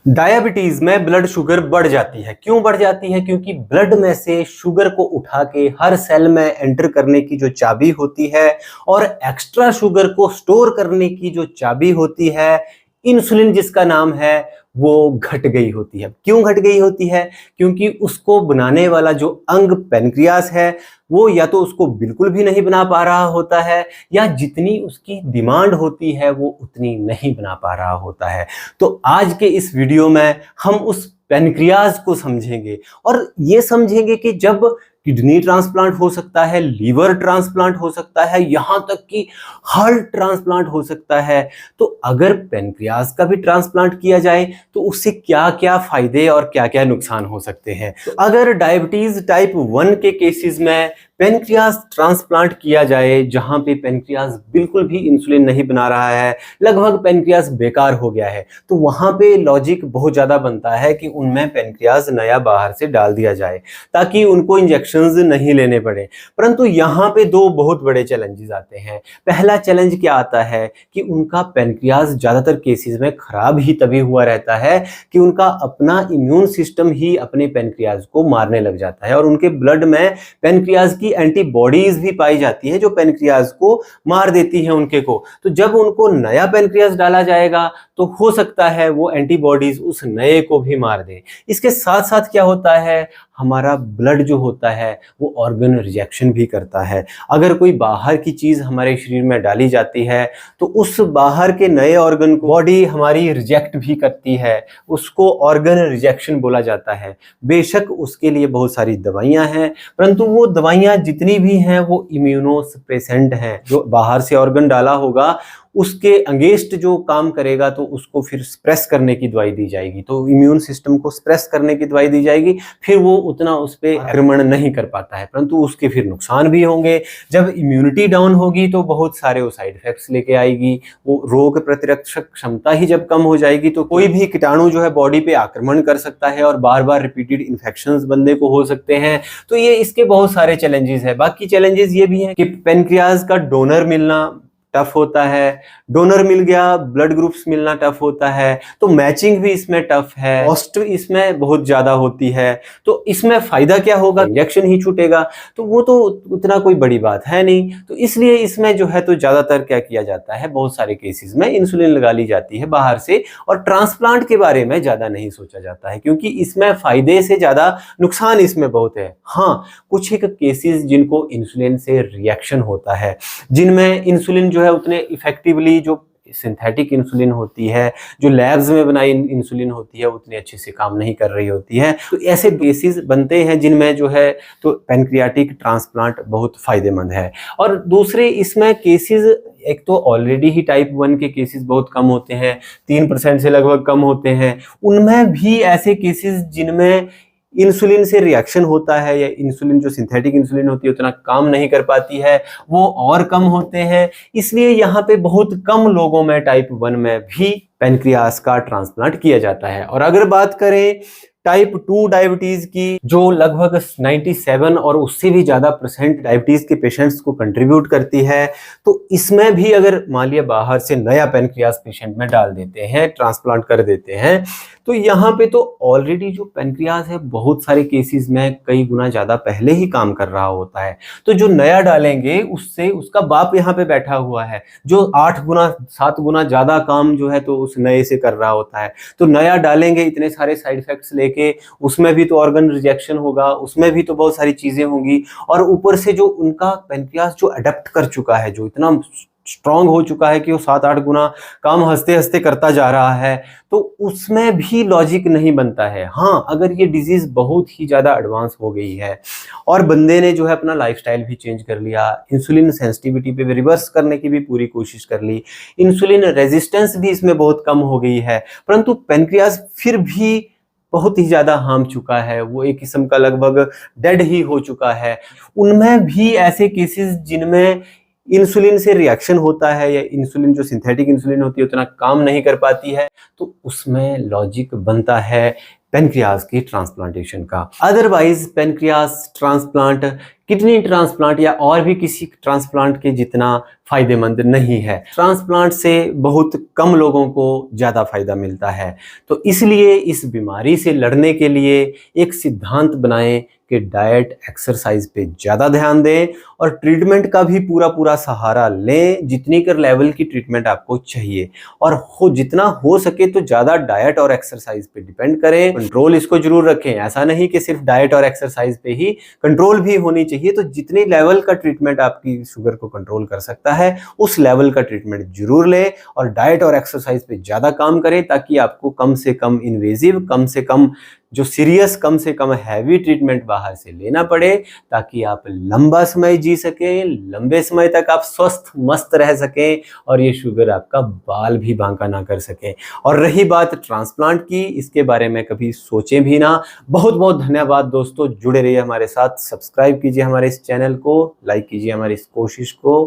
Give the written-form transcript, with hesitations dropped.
Diabetes में blood sugar बढ़ जाती है। क्यों बढ़ जाती है? क्योंकि ब्लड में से शुगर को उठा के हर सेल में एंटर करने की जो चाबी होती है और एक्स्ट्रा शुगर को स्टोर करने की जो चाबी होती है, इंसुलिन जिसका नाम है, वो घट गई होती है। क्यों घट गई होती है? क्योंकि उसको बनाने वाला जो अंग पेनक्रियास है वो या तो उसको बिल्कुल भी नहीं बना पा रहा होता है या जितनी उसकी डिमांड होती है वो उतनी नहीं बना पा रहा होता है। तो आज के इस वीडियो में हम उस पेनक्रियास को समझेंगे और ये समझेंगे कि जब किडनी ट्रांसप्लांट हो सकता है, लीवर ट्रांसप्लांट हो सकता है, यहाँ तक कि हार्ट ट्रांसप्लांट हो सकता है, तो अगर पेनक्रियास का भी ट्रांसप्लांट किया जाए तो उससे क्या क्या फायदे और क्या क्या नुकसान हो सकते हैं। अगर डायबिटीज टाइप 1 के केसेस में पेनक्रियास ट्रांसप्लांट किया जाए, जहां पे पेनक्रियास बिल्कुल भी इंसुलिन नहीं बना रहा है, लगभग पेनक्रियास बेकार हो गया है, तो वहां पे लॉजिक बहुत ज्यादा बनता है कि उनमें पेनक्रियास नया बाहर से डाल दिया जाए ताकि उनको इंजेक्शंस नहीं लेने पड़े। परंतु यहाँ पे दो बहुत बड़े चैलेंजेस आते हैं। पहला चैलेंज क्या आता है कि उनका पेनक्रियास ज्यादातर केसेस में खराब ही तभी हुआ रहता है कि उनका अपना इम्यून सिस्टम ही अपने पेनक्रियास को मारने लग जाता है और उनके ब्लड में पेनक्रियास की एंटीबॉडीज भी पाई जाती है जो पेनक्रियास को मार देती है उनके को। तो जब उनको नया पेनक्रियास डाला जाएगा तो हो सकता है वो एंटीबॉडीज उस नए को भी मार दे। इसके साथ साथ क्या होता है, हमारा ब्लड जो होता है वो ऑर्गन रिजेक्शन भी करता है। अगर कोई बाहर की चीज हमारे शरीर में डाली जाती है तो उस बाहर के नए ऑर्गन को बॉडी हमारी रिजेक्ट भी करती है, उसको ऑर्गन रिजेक्शन बोला जाता है। बेशक उसके लिए बहुत सारी दवाइयां हैं, परंतु वो दवाइयां जितनी भी हैं वो इम्यूनोसप्रेसेंट हैं। जो बाहर से ऑर्गन डाला होगा उसके अगेंस्ट जो काम करेगा तो उसको फिर स्प्रेस करने की दवाई दी जाएगी, तो इम्यून सिस्टम को स्प्रेस करने की दवाई दी जाएगी, फिर वो उतना उस पर आक्रमण नहीं कर पाता है, परंतु उसके फिर नुकसान भी होंगे। जब इम्यूनिटी डाउन होगी तो बहुत सारे वो साइड इफेक्ट्स लेके आएगी। वो रोग प्रतिरक्षक क्षमता ही जब कम हो जाएगी तो कोई भी कीटाणु जो है बॉडी पे आक्रमण कर सकता है और बार बार रिपीटेड इन्फेक्शंस बंदे को हो सकते हैं। तो ये इसके बहुत सारे चैलेंजेस है। बाकी चैलेंजेस ये भी हैं कि पेनक्रियास का डोनर मिलना टफ होता है, डोनर मिल गया ब्लड ग्रुप्स मिलना टफ होता है, तो मैचिंग भी इसमें टफ है, कॉस्ट इसमें बहुत ज्यादा होती है। तो इसमें फायदा क्या होगा, इंजेक्शन ही छूटेगा, तो वो तो उतना कोई बड़ी बात है नहीं। तो इसलिए इसमें जो है तो ज्यादातर क्या किया जाता है, बहुत सारे केसेस में इंसुलिन लगा ली जाती है बाहर से और ट्रांसप्लांट के बारे में ज्यादा नहीं सोचा जाता है क्योंकि इसमें फायदे से ज्यादा नुकसान इसमें बहुत है। हाँ, कुछ एक केसेस जिनको इंसुलिन से रिएक्शन होता है, जिनमें इंसुलिन जो है उतने इफेक्टिवली जो सिंथेटिक इंसुलिन होती है, जो लैब्स में बनाई इंसुलिन होती है, उतनी अच्छे से काम नहीं कर रही होती है। तो ऐसे केसेस बनते हैं जिनमें जो है तो पेनक्रियाटिक ट्रांसप्लांट बहुत फायदेमंद है। और दूसरे इसमें केसेस, एक तो ऑलरेडी ही टाइप 1 के केसेस बहुत कम होते हैं, 3% से लगभग कम होते हैं। उनमें भी ऐसे केसेस जिनमें इंसुलिन से रिएक्शन होता है या इंसुलिन जो सिंथेटिक इंसुलिन होती है उतना काम नहीं कर पाती है, वो और कम होते हैं। इसलिए यहाँ पे बहुत कम लोगों में टाइप 1 में भी पेनक्रियास का ट्रांसप्लांट किया जाता है। और अगर बात करें टाइप 2 डायबिटीज की, जो लगभग 97 और उससे भी ज्यादा % डायबिटीज के पेशेंट्स को कंट्रीब्यूट करती है, तो इसमें भी अगर मान लिया बाहर से नया पेनक्रियास पेशेंट में डाल देते हैं, ट्रांसप्लांट कर देते हैं, तो यहाँ पे तो ऑलरेडी जो पेनक्रियास है बहुत सारे केसेस में कई गुना ज्यादा पहले ही काम कर रहा होता है। तो जो नया डालेंगे उससे उसका बाप यहाँ पे बैठा हुआ है जो 8 गुना 7 गुना ज्यादा काम जो है तो उस नए से कर रहा होता है। तो नया डालेंगे, इतने सारे साइड इफेक्ट्स लेके, उसमें भी तो ऑर्गन रिजेक्शन होगा, उसमें भी तो बहुत सारी चीजें होंगी, और ऊपर से जो उनका पेनक्रियास जो अडेप्ट कर चुका है, जो इतना स्ट्रांग हो चुका है कि वो 7-8 गुना काम हंसते हंसते करता जा रहा है, तो उसमें भी लॉजिक नहीं बनता है। हाँ, अगर ये डिजीज बहुत ही ज्यादा एडवांस हो गई है और बंदे ने जो है अपना लाइफस्टाइल भी चेंज कर लिया, इंसुलिन सेंसिटिविटी पे रिवर्स करने की भी पूरी कोशिश कर ली, इंसुलिन रेजिस्टेंस भी इसमें बहुत कम हो गई है, परंतु पेनक्रियास फिर भी बहुत ही ज्यादा हार्म चुका है, वो एक किस्म का लगभग डेड ही हो चुका है। उनमें भी ऐसे केसेस जिनमें इंसुलिन से रिएक्शन होता है या इंसुलिन जो सिंथेटिक इंसुलिन होती है उतना काम नहीं कर पाती है, तो उसमें लॉजिक बनता है पेनक्रियाज की ट्रांसप्लांटेशन का। Otherwise pancreas transplant kidney transplant या और भी किसी ट्रांसप्लांट के जितना फायदेमंद नहीं है। ट्रांसप्लांट से बहुत कम लोगों को ज़्यादा फायदा मिलता है। तो इसलिए इस बीमारी से लड़ने के लिए एक सिद्धांत बनाएं कि डाइट एक्सरसाइज पे ज़्यादा ध्यान दें और ट्रीटमेंट का भी पूरा सहारा लें, जितनी कर लेवल की ट्रीटमेंट आपको चाहिए, और जितना हो सके तो ज़्यादा डाइट और एक्सरसाइज पे डिपेंड करें। कंट्रोल इसको जरूर रखें, ऐसा नहीं कि सिर्फ डाइट और एक्सरसाइज पे ही, कंट्रोल भी होनी चाहिए। तो जितनी लेवल का ट्रीटमेंट आपकी शुगर को कंट्रोल कर सकता है उस लेवल का ट्रीटमेंट जरूर लें और डाइट और एक्सरसाइज पे ज़्यादा काम करें, ताकि आपको कम से कम इन्वेजिव, कम से कम जो सीरियस, कम से कम हैवी ट्रीटमेंट बाहर से लेना पड़े, ताकि आप लंबा समय जी सकें, लंबे समय तक आप स्वस्थ मस्त रह सकें और ये शुगर आपका बाल भी बांका ना कर सके। और रही बात ट्रांसप्लांट की, इसके बारे में कभी सोचें भी ना। बहुत बहुत धन्यवाद दोस्तों, जुड़े रहिए हमारे साथ, सब्सक्राइब कीजिए हमारे इस चैनल को, लाइक कीजिए हमारी इस कोशिश को।